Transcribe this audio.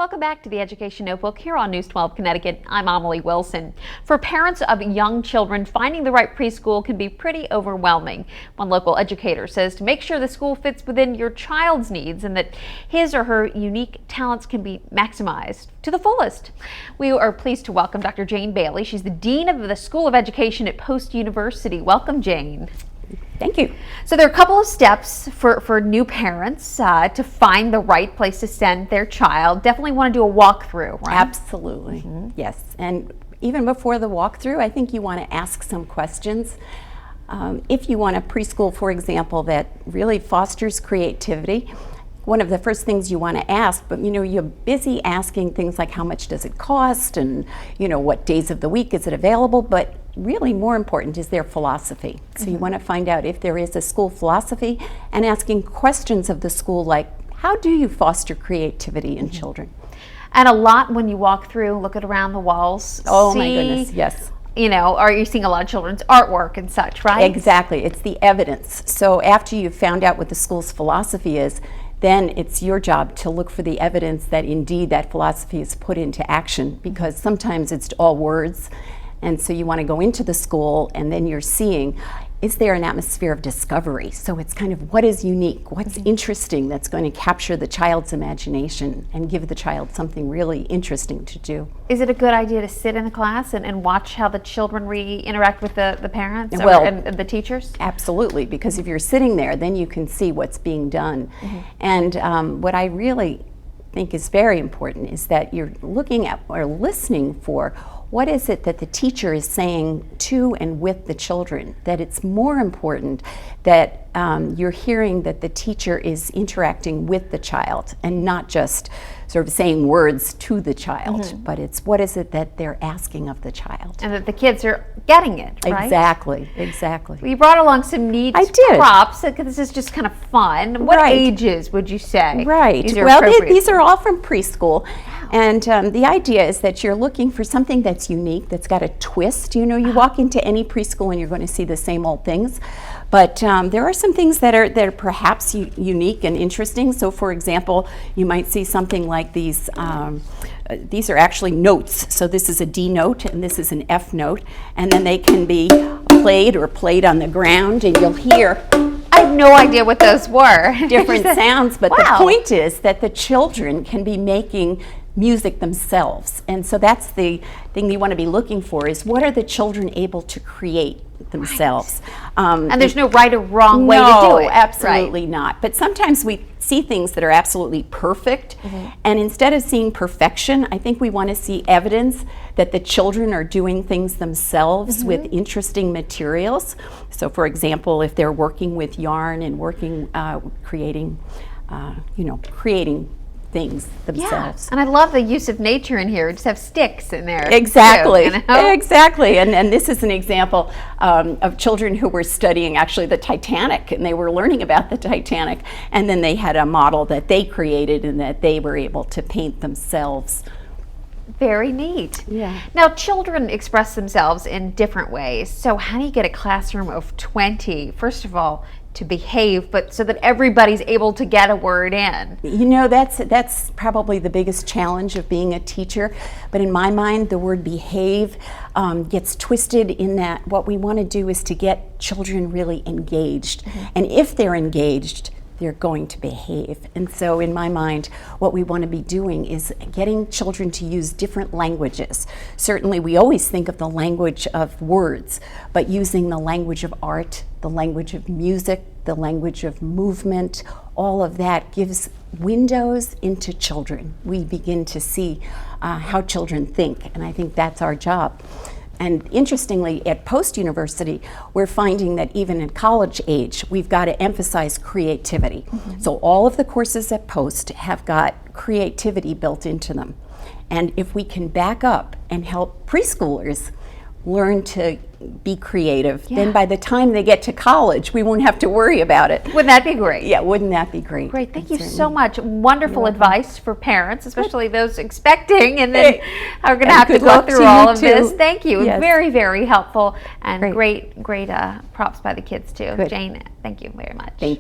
Welcome back to the Education Notebook here on News 12 Connecticut. I'm Amelie Wilson. For parents of young children, finding the right preschool can be pretty overwhelming. One local educator says to make sure the school fits within your child's needs and that his or her unique talents can be maximized to the fullest. We are pleased to welcome Dr. Jane Bailey. She's the Dean of the School of Education at Post University. Welcome, Jane. Thank you. So there are a couple of steps for new parents to find the right place to send their child. Definitely want to do a walkthrough, right? Absolutely. Yes. And even before the walkthrough, I think you want to ask some questions. If you want a preschool, for example, that really fosters creativity, one of the first things you want to ask, but you're busy asking things like how much does it cost and what days of the week is it available, but really more important is their philosophy. So you want to find out if there is a school philosophy and asking questions of the school like, how do you foster creativity in children? And a lot when you walk through, look at around the walls. Oh my goodness, yes. Are you seeing a lot of children's artwork and such, right? Exactly, it's the evidence. So after you've found out what the school's philosophy is, then it's your job to look for the evidence that indeed that philosophy is put into action, because sometimes it's all words. And so you want to go into the school and then you're seeing, is there an atmosphere of discovery? So it's kind of what is unique, what's interesting that's going to capture the child's imagination and give the child something really interesting to do. Is it a good idea to sit in the class and watch how the children interact with the parents and the teachers? Absolutely, because if you're sitting there, then you can see what's being done. And what I really think is very important is that you're looking at or listening for what is it that the teacher is saying to and with the children, that it's more important that you're hearing that the teacher is interacting with the child and not just sort of saying words to the child, but it's what is it that they're asking of the child. And that the kids are getting it, right? Exactly, exactly. Well, you brought along some neat props. This is just kind of fun. What ages would you say? Right. These are all from preschool. And the idea is that you're looking for something that's unique, that's got a twist. You walk into any preschool and you're going to see the same old things. But there are some things that are perhaps unique and interesting. So for example, you might see something like these. These are actually notes. So this is a D note and this is an F note. And then they can be played or played on the ground and you'll hear. I have no idea what those were. Different sounds, but the point is that the children can be making music themselves. And so that's the thing you want to be looking for, is what are the children able to create themselves. And there's no right or wrong way to do it. No, absolutely not. But sometimes we see things that are absolutely perfect, and instead of seeing perfection, I think we want to see evidence that the children are doing things themselves with interesting materials. So for example, if they're working with yarn and creating things themselves. And I love the use of nature in here. We just have sticks in there. Exactly, too, exactly. And this is an example of children who were studying actually the Titanic, and they were learning about the Titanic, and then they had a model that they created and that they were able to paint themselves. Very neat. Yeah. Now, children express themselves in different ways. So how do you get a classroom of 20, first of all, to behave, but so that everybody's able to get a word in? That's probably the biggest challenge of being a teacher. But in my mind, the word behave gets twisted in that what we want to do is to get children really engaged. And if they're engaged, they're going to behave. And so in my mind, what we want to be doing is getting children to use different languages. Certainly we always think of the language of words, but using the language of art, the language of music, the language of movement, all of that gives windows into children. We begin to see how children think, and I think that's our job. And interestingly, at Post University, we're finding that even at college age, we've got to emphasize creativity. So all of the courses at Post have got creativity built into them. And if we can back up and help preschoolers learn to be creative, then by the time they get to college, we won't have to worry about it. Wouldn't that be great? Yeah, wouldn't that be great? Great, thank you so much. Wonderful advice for parents, especially those expecting and then are going to have to go through all of this. Thank you. Yes. Very, very helpful and great props by the kids too. Jane, thank you very much. Thank you.